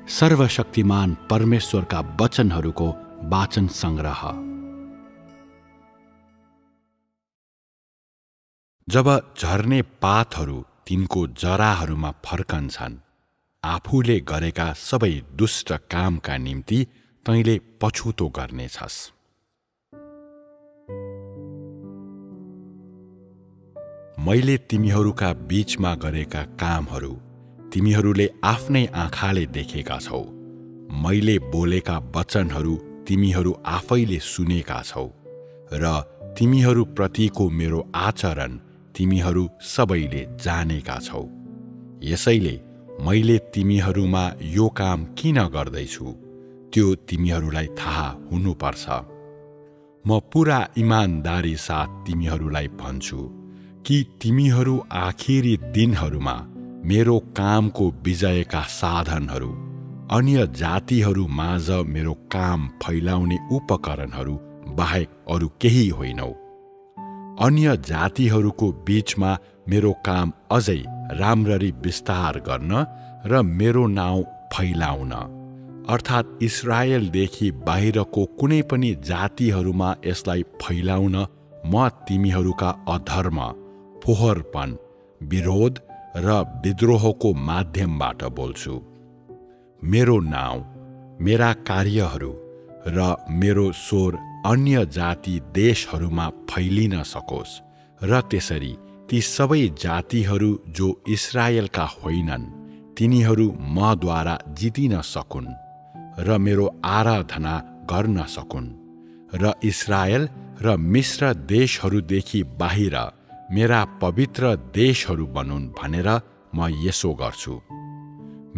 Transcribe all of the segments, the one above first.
सर्वशक्तिमान परमेश्वरका वचनहरूको वाचन संग्रह। जब झर्ने पातहरू तिनको जराहरूमा फर्कन्छन्, आफूले गरेका सबै दुष्ट कामका निम्ति तैँले पछुतो गर्नेछस्। मैले तिमीहरूका बीचमा गरेका कामहरू तिमीहरूले आफ्नै आँखाले देखेका छौ। मैले बोलेका वचनहरू तिमीहरू आफैले सुनेका छौ र तिमीहरूप्रतिको मेरो आचरण तिमीहरू सबैले जानेका छौ। यसैले मैले तिमीहरूमा यो काम किन गर्दैछु त्यो तिमीहरूलाई थाहा हुनुपर्छ। म पुरा इमानदारी साथ तिमीहरूलाई भन्छु कि तिमीहरू आखिरी दिनहरूमा मेरो कामको विजयका साधनहरू, अन्य जातिहरू माझ मेरो काम फैलाउने उपकरणहरू बाहेक अरू केही होइनौ। अन्य जातिहरूको बीचमा मेरो काम अझै राम्ररी विस्तार गर्न र मेरो नाउँ फैलाउन, अर्थात् इस्राएलदेखि बाहिरको कुनै पनि जातिहरूमा यसलाई फैलाउन म तिमीहरूका अधर्म, फोहोरपन, विरोध र विद्रोहको माध्यमबाट बोल्छु। मेरो नाउँ, मेरा कार्यहरू र मेरो स्वर अन्य जाति देशहरूमा फैलिन सकोस् र त्यसरी ती सबै जातिहरू जो इस्राएलका होइनन् तिनीहरू मद्वारा जितिन सकुन् र मेरो आराधना गर्न सकुन् र इस्राएल र मिश्र देशहरूदेखि बाहिर मेरा पवित्र देशहरू बनुन् भनेर म यसो गर्छु।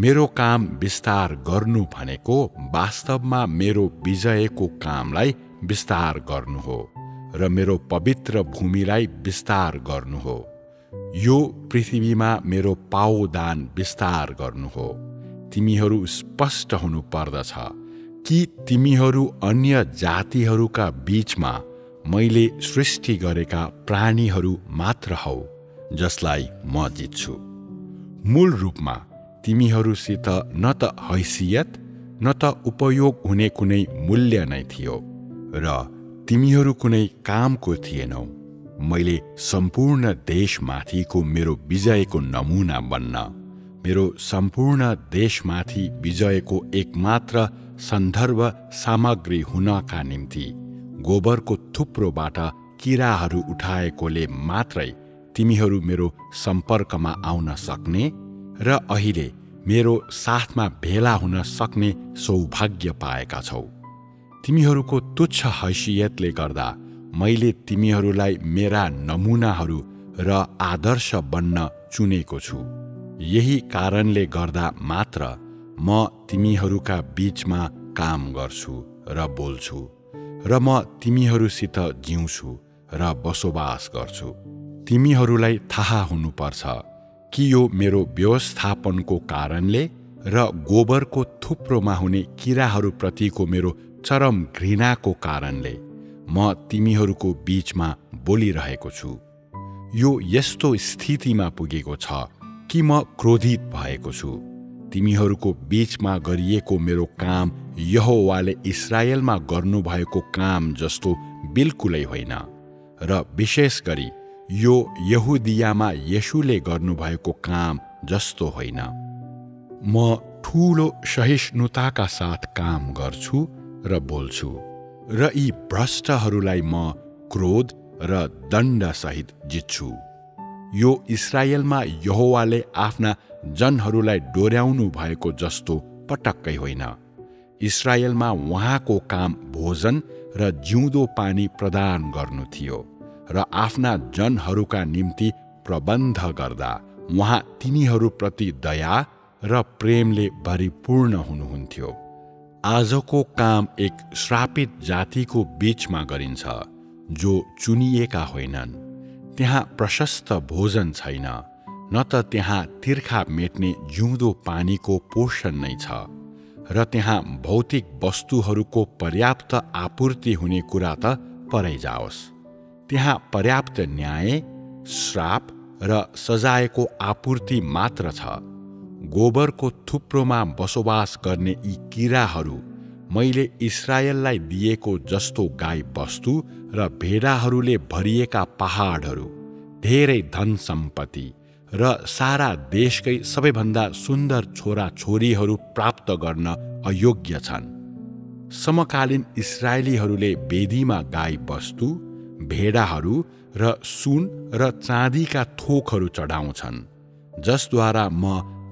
मेरो काम विस्तार गर्नु भनेको वास्तवमा मेरो विजयको कामलाई विस्तार गर्नु हो र मेरो पवित्र भूमिलाई विस्तार गर्नु हो। यो पृथ्वीमा मेरो पावदान विस्तार गर्नु हो। तिमीहरू स्पष्ट हुनु पर्दछ कि तिमीहरू अन्य जातिहरूका बीचमा मैले सृष्टि गरेका प्राणीहरू मात्र हौ जसलाई म जित्छु। मूल रूपमा तिमीहरूसित न त हैसियत न त उपयोग हुने कुनै मूल्य नै थियो र तिमीहरू कुनै कामको थिएनौ। मैले सम्पूर्ण देशमाथिको मेरो विजयको नमुना बन्न, मेरो सम्पूर्ण देशमाथि विजयको एकमात्र सन्दर्भ सामग्री हुनका निम्ति गोबरको थुप्रोबाट किराहरू उठाएकोले मात्रै तिमीहरू मेरो सम्पर्कमा आउन सक्ने र अहिले मेरो साथमा भेला हुन सक्ने सौभाग्य पाएका छौ। तिमीहरूको तुच्छ हैसियतले गर्दा मैले तिमीहरूलाई मेरा नमुनाहरू र आदर्श बन्न चुनेको छु। यही कारणले गर्दा मात्र म तिमीहरूका बीचमा काम गर्छु र बोल्छु र म तिमीहरूसित जिउँछु र बसोबास गर्छु। तिमीहरूलाई थाहा हुनुपर्छ कि यो मेरो व्यवस्थापनको कारणले र गोबरको थुप्रोमा हुने किराहरूप्रतिको मेरो चरम घृणाको कारणले म तिमीहरूको बीचमा बोलिरहेको छु। यो यस्तो स्थितिमा पुगेको छ कि म क्रोधित भएको छु। तिमीहरूको बीचमा गरिएको मेरो काम यहोवाले इस्राएलमा गर्नुभएको काम जस्तो बिल्कुलै होइन र विशेष गरी यो यहुदियामा येशूले गर्नुभएको काम जस्तो होइन। म ठूलो सहिष्णुताका साथ काम गर्छु र बोल्छु र यी भ्रष्टहरूलाई म क्रोध र दण्डसहित जित्छु। यो इस्राएलमा यहोवाले आफ्ना जनहरूलाई डोर्याउनु भएको जस्तो पटक्कै होइन। इस्राएलमा उहाँको काम भोजन र जिउँदो पानी प्रदान गर्नु थियो र आफ्ना जनहरूका निम्ति प्रबन्ध गर्दा उहाँ तिनीहरूप्रति दया र प्रेमले भरिपूर्ण हुनुहुन्थ्यो। आजको काम एक श्रापित जातिको बीचमा गरिन्छ जो चुनिएका होइनन्। त्यहाँ प्रशस्त भोजन छैन, न त त्यहाँ तिर्खा मेट्ने जिउँदो पानीको पोषण नै छ र त्यहाँ भौतिक वस्तुहरूको पर्याप्त आपूर्ति हुने कुरा त परै जाओस्। त्यहाँ पर्याप्त न्याय, श्राप र सजायको आपूर्ति मात्र छ। गोबरको थुप्रोमा बसोबास गर्ने यी किराहरू मैले इस्राएललाई दिएको जस्तो गाई वस्तु र भेडाहरूले भरिएका पहाडहरू, धेरै धन सम्पत्ति र सारा देशकै सबैभन्दा सुन्दर छोराछोरीहरू प्राप्त गर्न अयोग्य छन्। समकालीन इस्राएलीहरूले वेदीमा गाई वस्तु, भेडाहरू र सुन र चाँदीका थोकहरू चढाउँछन्, जसद्वारा म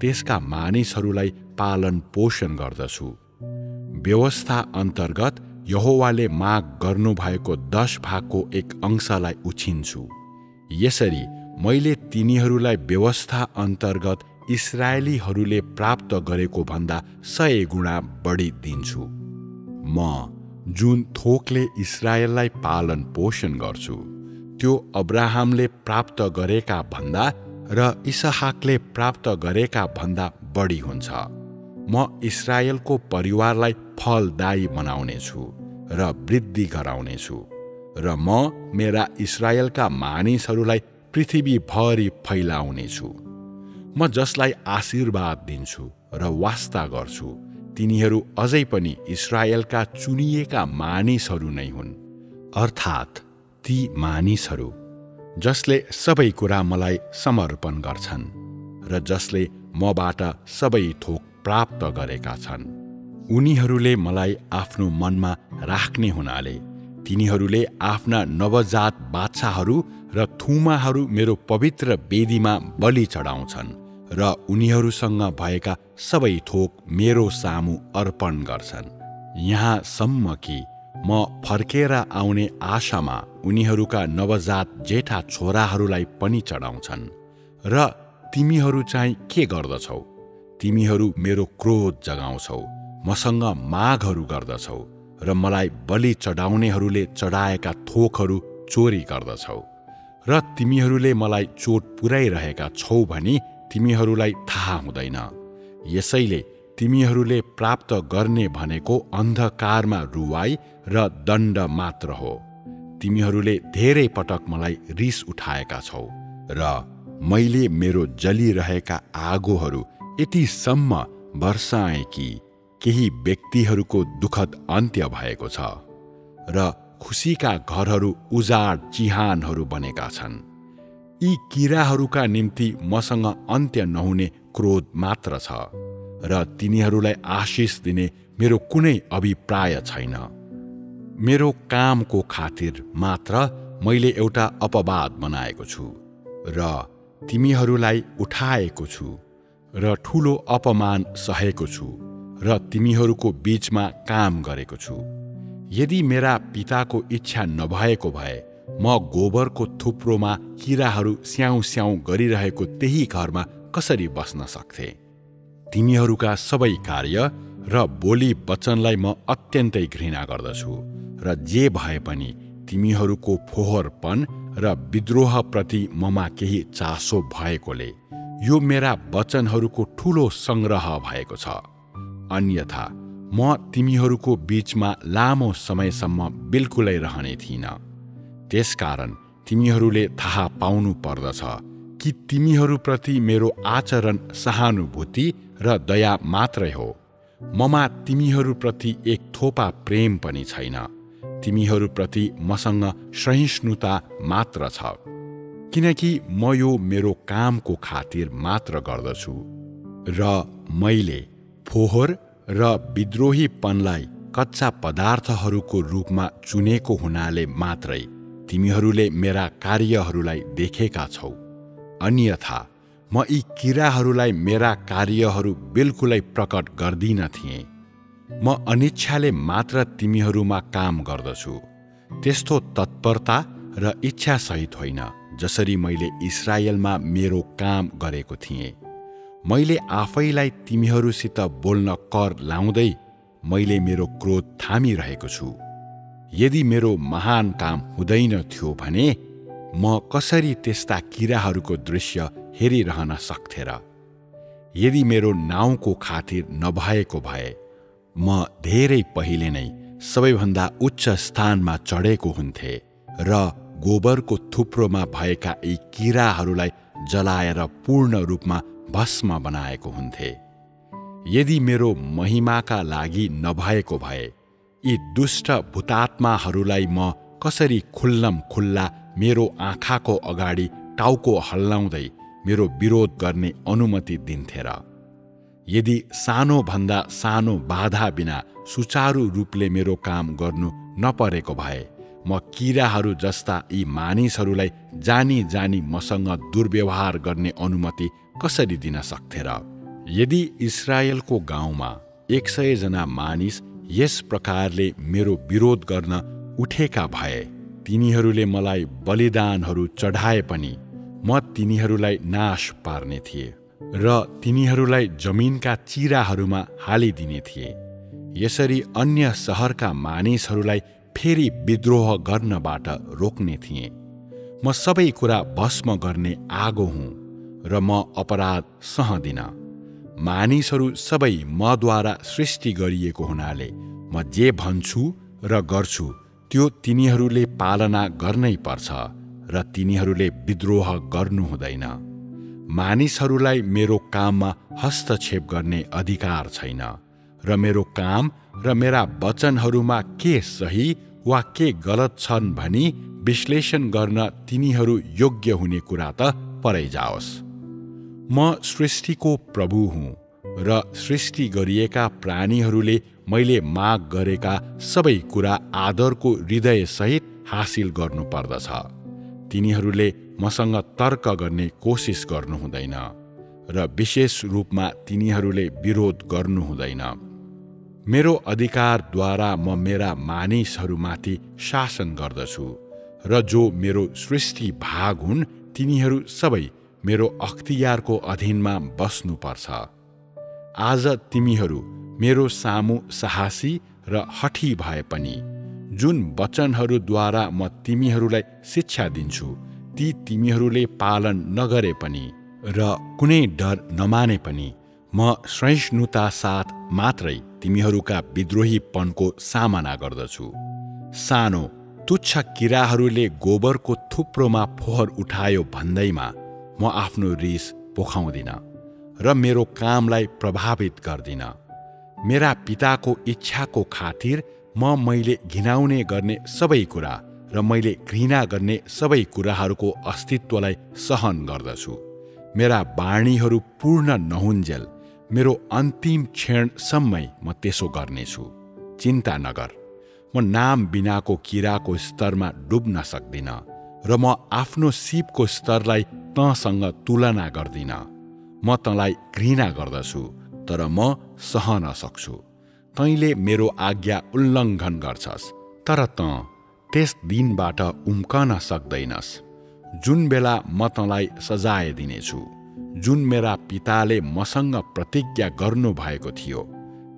त्यसका मानिसहरूलाई पालन पोषण गर्दछु। व्यवस्था अन्तर्गत यहोवाले माग गर्नुभएको 10 भागको 1 अंशलाई उछिन्छु। यसरी मैले तिनीहरूलाई व्यवस्था अन्तर्गत इस्राएलीहरूले प्राप्त गरेको भन्दा 100 गुणा बढी दिन्छु। म जुन थोकले इस्राएललाई पालन पोषण गर्छु, त्यो अब्राहमले प्राप्त गरेका भन्दा र इसहाकले प्राप्त गरेका भन्दा बढी हुन्छ। म इस्राएलको परिवारलाई फलदायी बनाउनेछु र वृद्धि गराउनेछु, र म मेरा इस्राएलका मानिसहरूलाई पृथ्वीभरि फैलाउनेछु। म जसलाई आशीर्वाद दिन्छु र वास्ता गर्छु, तिनीहरू अझै पनि इस्राएलका चुनिएका मानिसहरू नै हुन्, अर्थात् ती मानिसहरू जसले सबै कुरा मलाई समर्पण गर्छन् र जसले मबाट सबै थोक प्राप्त गरेका छन्। उनीहरूले मलाई आफ्नो मनमा राख्ने हुनाले तिनीहरूले आफ्ना नवजात बाछाहरू र थुमाहरू मेरो पवित्र वेदीमा बलि चढाउँछन् र उनीहरूसँग भएका सबै थोक मेरो सामु अर्पण गर्छन्। यहाँसम्म कि म फर्केर आउने आशामा उनीहरूका नवजात जेठा छोराहरूलाई पनि चढाउँछन्। र तिमीहरू चाहिँ के गर्दछौ? तिमीहरू मेरो क्रोध जगाउँछौ, मसँग मागहरू गर्दछौ र मलाई बलि चढाउनेहरूले चढाएका थोकहरू चोरी गर्दछौ। र तिमीहरूले मलाई चोट पुर्याइरहेका छौ भनी तिमीहरूलाई थाहा हुँदैन। यसैले तिमीहरूले प्राप्त गर्ने भनेको अन्धकारमा रुवाई र दण्ड मात्र हो। तिमीहरूले धेरै पटक मलाई रिस उठाएका छौ र मैले मेरो जलिरहेका आगोहरू यतिसम्म वर्षाएँ कि केही व्यक्तिहरूको दुःखद अन्त्य भएको छ र खुसीका घरहरू उजाड चिहानहरू बनेका छन्। यी किराहरूका निम्ति मसँग अन्त्य नहुने क्रोध मात्र छ र तिनीहरूलाई आशिष दिने मेरो कुनै अभिप्राय छैन। मेरो कामको खातिर मात्र मैले एउटा अपवाद बनाएको छु र तिमीहरूलाई उठाएको छु र ठुलो अपमान सहेको छु र तिमीहरूको बीचमा काम गरेको छु। यदि मेरा पिताको इच्छा नभएको भए म गोबरको थुप्रोमा किराहरू स्याउ स्याउ गरिरहेको त्यही घरमा कसरी बस्न सक्थे? तिमीहरूका सबै कार्य र बोली वचनलाई म अत्यन्तै घृणा गर्दछु र जे भए पनि तिमीहरूको फोहोरपन र विद्रोहप्रति ममा केही चासो भएकोले यो मेरा वचनहरूको ठूलो संग्रह भएको छ। अन्यथा म तिमीहरूको बीचमा लामो समयसम्म बिल्कुलै रहने थिइनँ। त्यसकारण तिमीहरूले थाहा पाउनु पर्दछ कि तिमीहरूप्रति मेरो आचरण सहानुभूति र दया मात्रै हो। ममा तिमीहरूप्रति एक थोपा प्रेम पनि छैन। तिमीहरूप्रति मसँग सहिष्णुता मात्र छ, किनकि म यो मेरो कामको खातिर मात्र गर्दछु र मैले फोहोर र विद्रोहीपनलाई कच्चा पदार्थहरूको रूपमा चुनेको हुनाले मात्रै तिमीहरूले मेरा कार्यहरूलाई देखेका छौ। अन्यथा म यी किराहरूलाई मेरा कार्यहरू बिल्कुलै प्रकट गर्दिन थिएँ। म अनिच्छाले मात्र तिमीहरूमा काम गर्दछु, त्यस्तो तत्परता र इच्छासहित होइन जसरी मैले इस्राएलमा मेरो काम गरेको थिएँ। मैले आफैलाई तिमीहरूसित बोल्न कर लाउँदै मैले मेरो क्रोध थामिरहेको छु। यदि मेरो महान काम हुँदैन थियो भने म कसरी त्यस्ता किराहरूको दृश्य हेरिरहन सक्थे र? यदि मेरो नाउँको खातिर नभएको भए म धेरै पहिले नै सबैभन्दा उच्च स्थानमा चढेको हुन्थे र गोबरको थुप्रोमा भएका यी किराहरूलाई जलाएर पूर्ण रूपमा भस्म बनाएको हुन्थे। यदि मेरो महिमाका लागि नभएको भए यी दुष्ट भूतात्माहरूलाई म कसरी खुल्लम खुल्ला मेरो आँखाको अगाडि टाउको हल्लाउँदै मेरो विरोध गर्ने अनुमति दिन्थे र? यदि सानोभन्दा सानो बाधा बिना सुचारू रूपले मेरो काम गर्नु नपरेको भए म किराहरू जस्ता यी मानिसहरूलाई जानी जानी मसँग दुर्व्यवहार गर्ने अनुमति कसरी दिन सक्थे र? यदि इस्रायलको गाउँमा 100 जना मानिस यस प्रकारले मेरो विरोध गर्न उठेका भए तिनीहरूले मलाई बलिदानहरू चढाए पनि म तिनीहरूलाई नाश पार्ने थिए र तिनीहरूलाई जमिनका चिराहरूमा हालिदिने थिए। यसरी अन्य शहरका मानिसहरूलाई फेरि विद्रोह गर्नबाट रोक्ने थिए। म सबै कुरा भस्म गर्ने आगो हुँ र म अपराध सहदिन। मानिसहरू सबै मद्वारा सृष्टि गरिएको हुनाले म जे भन्छु र गर्छु त्यो तिनीहरूले पालना गर्नै पर्छ र तिनीहरूले विद्रोह गर्नु हुँदैन। मानिसहरूलाई मेरो काममा हस्तक्षेप गर्ने अधिकार छैन र मेरो काम र मेरा वचनहरूमा के सही वा के गलत छन् भनी विश्लेषण गर्न तिनीहरू योग्य हुने कुरा त परै जाओस्। म सृष्टिको प्रभु हुँ र सृष्टि गरिएका प्राणीहरूले मैले माग गरेका सबै कुरा आदरको हृदयसहित हासिल गर्नुपर्दछ। तिनीहरूले मसँग तर्क गर्ने कोसिस गर्नु हुँदैन र विशेष रूपमा तिनीहरूले विरोध गर्नु हुँदैन। मेरो अधिकारद्वारा म मेरा मानिसहरूमाथि शासन गर्दछु र जो मेरो सृष्टि भाग हुन् तिनीहरू सबै मेरो अख्तियारको अधीनमा बस्नुपर्छ। आज तिमीहरू मेरो सामु साहसी र हठी भए पनि जुन वचनहरूद्वारा म तिमीहरूलाई शिक्षा दिन्छु ती तिमीहरूले पालन नगरे पनि र कुनै डर नमाने पनि म सहिष्णुता साथ मात्रै तिमीहरूका विद्रोहीपनको सामना गर्दछु। सानो तुच्छ किराहरूले गोबरको थुप्रोमा फोहोर उठायो भन्दैमा म आफ्नो रिस पोखाउँदिन र मेरो कामलाई प्रभावित गर्दिन। मेरा पिताको इच्छाको खातिर मैले घिनाउने गर्ने सबै कुरा र मैले घृणा गर्ने सबै कुराहरूको अस्तित्वलाई सहन गर्दछु। मेरा वाणीहरू पूर्ण नहुन्जेल मेरो अन्तिम क्षणसम्मै म त्यसो गर्नेछु। चिन्ता नगर, म नाम बिनाको किराको स्तरमा डुब्न सक्दिन र म आफ्नो सीपको स्तरलाई तँसँग तुलना गर्दिन। म तँलाई घृणा गर्दछु तर म सहन सक्छु। तैँले मेरो आज्ञा उल्लङ्घन गर्छस् तर तँ त्यस दिनबाट उम्कन सक्दैनस् जुन बेला म तँलाई सजाय दिनेछु, जुन मेरा पिताले मसँग प्रतिज्ञा गर्नुभएको थियो।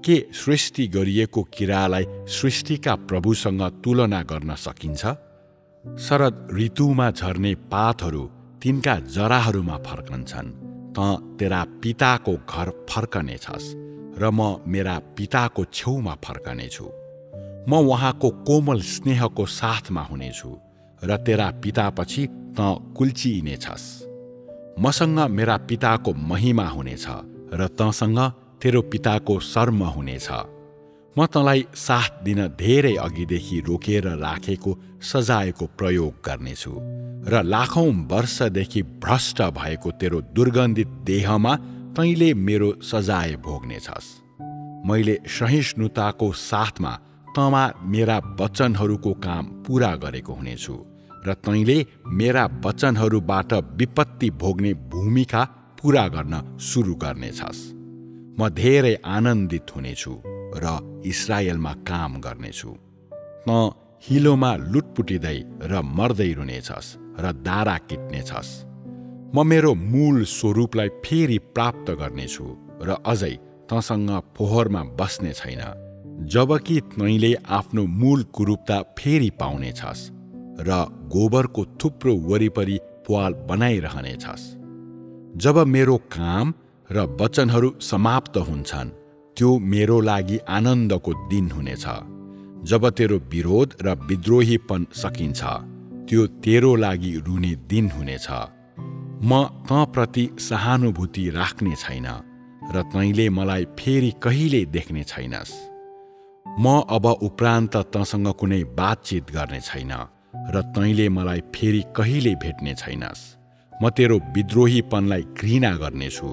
के सृष्टि गरिएको किरालाई सृष्टिका प्रभुसँग तुलना गर्न सकिन्छ? शरद ऋतुमा झर्ने पातहरू तिनका जराहरूमा फर्कन्छन्। तँ तेरा पिताको घर फर्कनेछस् र म मेरा पिताको छेउमा फर्कनेछु। म उहाँको कोमल स्नेहको साथमा हुनेछु र तेरा पितापछि तँ कुल्चिइनेछस्। मसँग मेरा पिताको महिमा हुनेछ र तँसँग तेरो पिताको शर्म हुनेछ। म तँलाई 7 दिन धेरै अघिदेखि रोकेर राखेको सजायको प्रयोग गर्नेछु र लाखौं वर्षदेखि भ्रष्ट भएको तेरो दुर्गन्धित देहमा तैँले मेरो सजाय भोग्नेछस्। मैले सहिष्णुताको साथमा तँमा मेरा वचनहरूको काम पूरा गरेको हुनेछु र तैँले मेरा वचनहरूबाट विपत्ति भोग्ने भूमिका पूरा गर्न सुरु गर्नेछस्। म धेरै आनन्दित हुनेछु र इस्राएलमा काम गर्नेछु। तँ हिलोमा लुटपुटिँदै र मर्दै रुनेछस् र दारा किट्नेछस्। म मेरो मूल स्वरूपलाई फेरि प्राप्त गर्नेछु र अझै तँसँग फोहोरमा बस्ने छैन, जबकि तैँले आफ्नो मूल कुरूपता फेरि पाउनेछस् र गोबरको थुप्रो वरिपरि प्वाल बनाइरहनेछस्। जब मेरो काम र वचनहरू समाप्त हुन्छन् त्यो मेरो लागि आनन्दको दिन हुनेछ। जब तेरो विरोध र विद्रोहीपन सकिन्छ त्यो तेरो लागि रुने दिन हुनेछ। म तँप्रति सहानुभूति राख्ने छैन र तैँले मलाई फेरि कहिले देख्ने छैनस्। म अब उपरान्त तँसँग कुनै बातचित गर्ने छैन र तैँले मलाई फेरि कहिले भेट्ने छैनस्। म तेरो विद्रोहीपनलाई घृणा गर्नेछु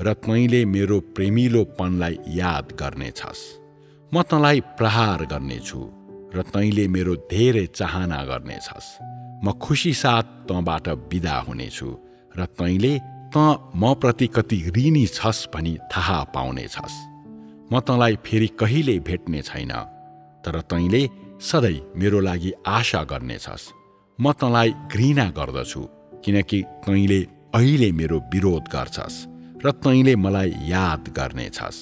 र तैँले मेरो प्रेमिलोपनलाई याद गर्नेछस्। म तँलाई प्रहार गर्नेछु र तैँले मेरो धेरै चाहना गर्नेछस्। म खुसी साथ तँबाट बिदा हुनेछु र तैँले तँ म प्रति कति ऋणी छस् भनी थाहा पाउनेछस्। म तँलाई फेरि कहिल्यै भेट्ने छैन, तर तैँले सधैँ मेरो लागि आशा गर्नेछस्। म तँलाई घृणा गर्दछु किनकि तैँले अहिले मेरो विरोध गर्छस् र तैँले मलाई याद गर्नेछस्,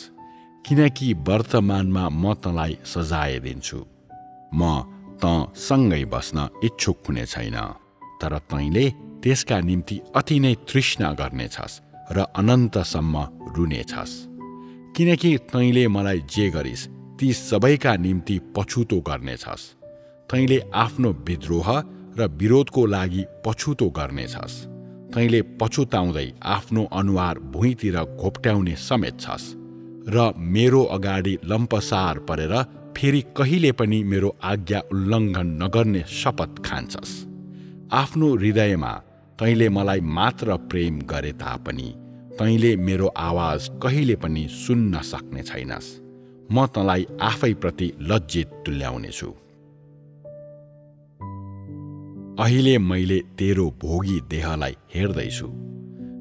किनकि वर्तमानमा म तँलाई सजाय दिन्छु। म तँ सँगै बस्न इच्छुक हुने छैन, तर तैँले त्यसका निम्ति अति नै तृष्णा गर्नेछस् र अनन्तसम्म रुनेछस्। किनकि तैँले मलाई जे गरिस् ती सबैका निम्ति पछुतो गर्नेछस्। तैँले आफ्नो विद्रोह र विरोधको लागि पछुतो गर्नेछस्। तैँले पछुताउँदै आफ्नो अनुहार भुइँतिर घोप्ट्याउने समेत छस् र मेरो अगाडि लम्पसार परेर फेरि कहिले पनि मेरो आज्ञा उल्लङ्घन नगर्ने शपथ खान्छस्। आफ्नो हृदयमा तैँले मलाई मात्र प्रेम गरे तापनि तैँले मेरो आवाज कहिले पनि सुन्न सक्ने छैनस्। म तँलाई आफैप्रति लज्जित तुल्याउनेछु। अहिले मैले तेरो भोगी देहलाई हेर्दैछु,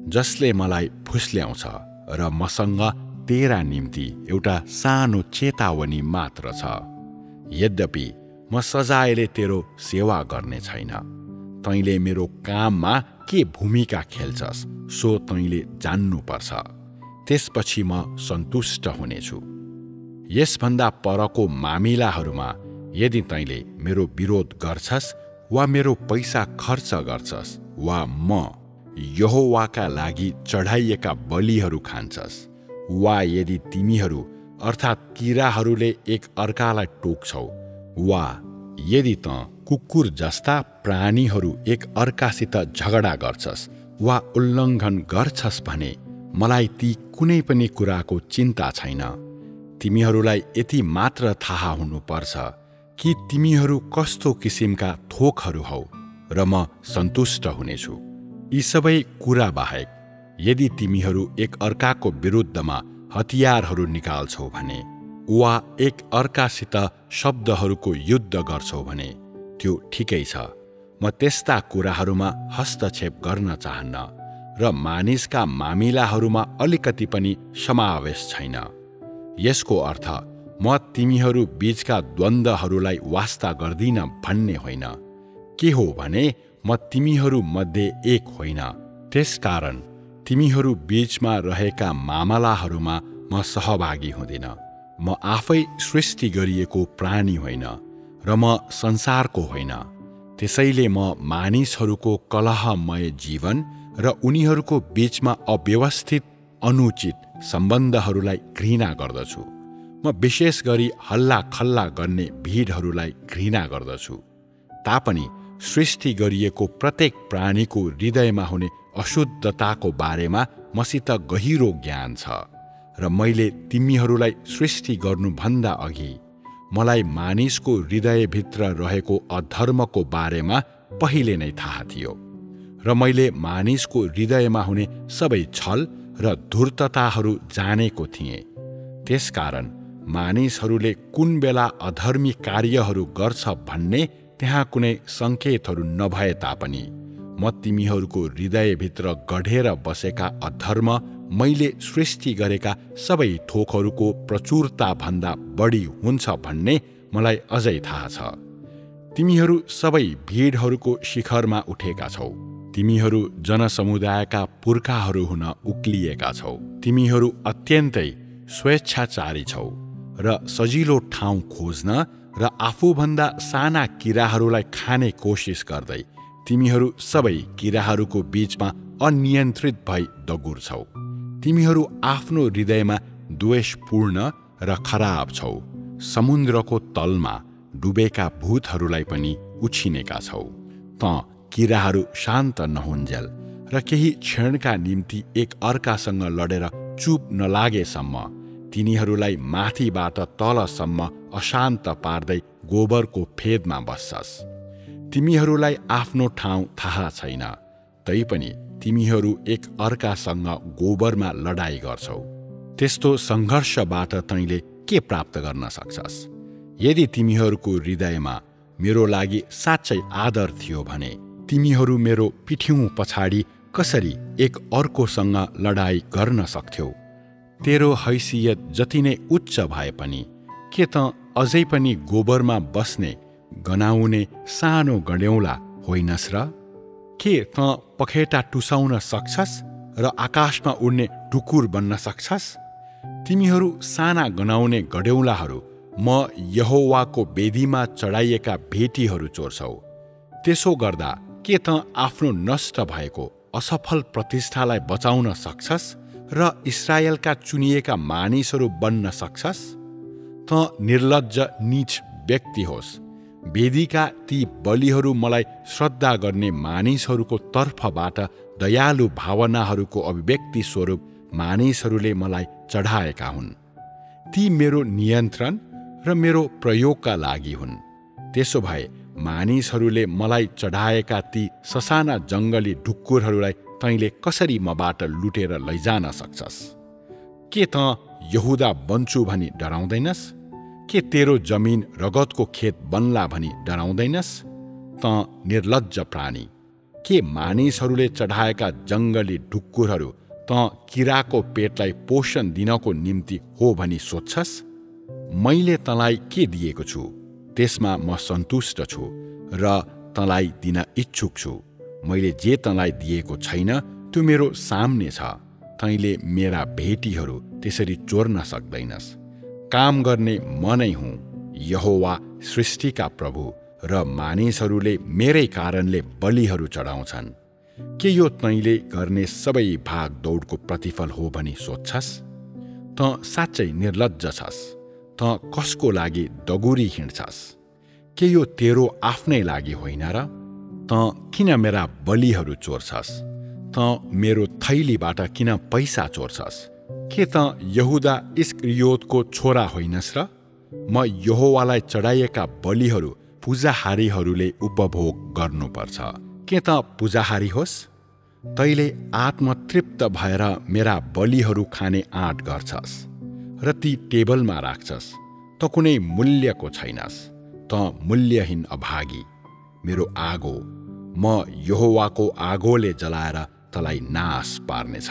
जसले मलाई फुस्ल्याउँछ र मसँग तेरा निम्ति एउटा सानो चेतावनी मात्र छ। यद्यपि म सजायले तेरो सेवा गर्ने छैन। तैँले मेरो काममा के भूमिका खेल्छस् सो तैँले जान्नुपर्छ। त्यसपछि म सन्तुष्ट हुनेछु। यसभन्दा परको मामिलाहरूमा यदि तैँले मेरो विरोध गर्छस् वा मेरो पैसा खर्च गर्छस् वा म यहोवाका लागि चढाइएका बलिहरू खान्छस् वा यदि तिमीहरू अर्थात् किराहरूले एक अर्कालाई टोक्छौ वा यदि तँ कुकुर जस्ता प्राणीहरू एक अर्कासित झगडा गर्छस् वा उल्लङ्घन गर्छस् भने मलाई ती कुनै पनि कुराको चिन्ता छैन। तिमीहरूलाई यति मात्र थाहा हुनुपर्छ कि तिमीहरू कस्तो किसिमका थोकहरू हौ र म सन्तुष्ट हुनेछु। यी सबै कुरा बाहेक यदि तिमीहरू एक अर्काको विरुद्धमा हतियारहरू निकाल्छौ भने वा एक अर्कासित शब्दहरूको युद्ध गर्छौ भने त्यो ठिकै छ। म त्यस्ता कुराहरूमा हस्तक्षेप गर्न चाहन्न र मानिसका मामिलाहरूमा अलिकति पनि समावेश छैन। यसको अर्थ म तिमीहरू बीचका द्वन्द्वहरूलाई वास्ता गर्दिन भन्ने होइन। के हो भने म तिमीहरू मध्ये एक होइन। त्यसकारण तिमीहरू बीचमा रहेका मामलाहरूमा म सहभागी हुँदिन। म आफै सृष्टि गरिएको प्राणी होइन र म संसारको होइन। त्यसैले म मानिसहरूको कलहमय जीवन र उनीहरूको बीचमा अव्यवस्थित अनुचित सम्बन्धहरूलाई घृणा गर्दछु। म विशेष गरी हल्ला खल्ला गर्ने भिडहरूलाई घृणा गर्दछु। तापनि सृष्टि गरिएको प्रत्येक प्राणीको हृदयमा हुने अशुद्धताको बारेमा मसित गहिरो ज्ञान छ र मैले तिमीहरूलाई सृष्टि गर्नुभन्दा अघि मलाई मानिसको हृदयभित्र रहेको अधर्मको बारेमा पहिले नै थाहा थियो र मैले मानिसको हृदयमा हुने सबै छल र धूर्तताहरू जानेको थिएँ। त्यसकारण मानिसहरूले कुन बेला अधर्मी कार्यहरू गर्छ भन्ने त्यहाँ कुनै सङ्केतहरू नभए तापनि म तिमीहरूको हृदयभित्र गढेर बसेका अधर्म मैले सृष्टि गरेका सबै थोकहरूको प्रचुरताभन्दा बढी हुन्छ भन्ने मलाई अझै थाहा छ। तिमीहरू सबै भिडहरूको शिखरमा उठेका छौ। तिमीहरू जनसमुदायका पुर्खाहरू हुन उक्लिएका छौ। तिमीहरू अत्यन्तै स्वेच्छाचारी छौ र सजिलो ठाउँ खोज्न र आफूभन्दा साना किराहरूलाई खाने कोसिस गर्दै तिमीहरू सबै किराहरूको बीचमा अनियन्त्रित भई दगुर्छौ। तिमीहरू आफ्नो हृदयमा द्वेषपूर्ण र खराब छौ। समुद्रको तलमा डुबेका भूतहरूलाई पनि उछिनेका छौ। तँ किराहरू शान्त नहुन्जेल र केही क्षणका निम्ति एक अर्कासँग लडेर चुप नलागेसम्म तिनीहरूलाई माथिबाट तलसम्म अशान्त पार्दै गोबरको फेदमा बस्छस्। तिमीहरूलाई आफ्नो ठाउँ थाहा छैन, तैपनि तिमीहरू एक अर्कासँग गोबरमा लडाई गर्छौ। त्यस्तो सङ्घर्षबाट तैँले के प्राप्त गर्न सक्छस्? यदि तिमीहरूको हृदयमा मेरो लागि साँच्चै आदर थियो भने तिमीहरू मेरो पिठ्यौँ पछाडि कसरी एक अर्कोसँग लडाई गर्न सक्थ्यौ? तेरो हैसियत जति नै उच्च भए पनि के त अझै पनि गोबरमा बस्ने गनाउने सानो गड्यौला होइनस् र? के त पखेटा टुसाउन सक्छस् र आकाशमा उड्ने टुकुर बन्न सक्छस्? तिमीहरू साना गनाउने गड्यौलाहरू म यहोवाको वेदीमा चढाइएका भेटीहरू चोर्छौ। त्यसो गर्दा के त आफ्नो नष्ट भएको असफल प्रतिष्ठालाई बचाउन सक्छस् र इस्राएलका चुनिएका मानिसहरू बन्न सक्छस्? त निर्लज्ज नीच व्यक्ति होस्। वेदीका ती बलिहरू मलाई श्रद्धा गर्ने मानिसहरूको तर्फबाट दयालु भावनाहरूको अभिव्यक्ति स्वरूप मानिसहरूले मलाई चढाएका हुन्। ती मेरो नियन्त्रण र मेरो प्रयोगका लागि हुन्। त्यसो भए मानिसहरूले मलाई चढाएका ती ससाना जङ्गली ढुक्कुरहरूलाई तैँले कसरी मबाट लुटेर लैजान सक्छस्? के त यहुदा बन्छु भनी डराउँदैनस्? के तेरो जमिन रगतको खेत बन्ला भनी डराउँदैनस्? त निर्लज्ज प्राणी, के मानिसहरूले चढाएका जङ्गली ढुक्कुरहरू त किराको पेटलाई पोषण दिनको निम्ति हो भनी सोच्छस्? मैले तँलाई के दिएको छु त्यसमा म सन्तुष्ट छु र तँलाई दिन इच्छुक छु। मैले जे तँलाई दिएको छैन त्यो मेरो सामने छ। तैँले मेरा भेटीहरू त्यसरी चोर्न सक्दैनस्। काम गर्ने म नै हुँ, यहोवा सृष्टिका प्रभु, र मानिसहरूले मेरै कारणले बलिहरू चढाउँछन्। के यो तैँले गर्ने सबै भाग दौडको प्रतिफल हो भनी सोच्छस्? त साँच्चै निर्लज्ज छस्। त कसको लागि दगुरी हिँड्छस्? के यो तेरो आफ्नै लागि होइन र? त किन मेरा बलिहरू चोर्छस्? त मेरो थैलीबाट किन पैसा चोर्छस्? के त यहुदा इस्करियोतको छोरा होइनस् र? म यहोवालाई चढाइएका बलिहरू पूजाहारीहरूले उपभोग गर्नुपर्छ। के त पूजाहारी होस्? तैँले आत्मतृप्त भएर मेरा बलिहरू खाने आँट गर्छस् र ती टेबलमा राख्छस्। त कुनै मूल्यको छैनस्, त मूल्यहीन अभागी। मेरो आगो, म यहोवाको आगोले जलाएर तँलाई नाश पार्नेछ।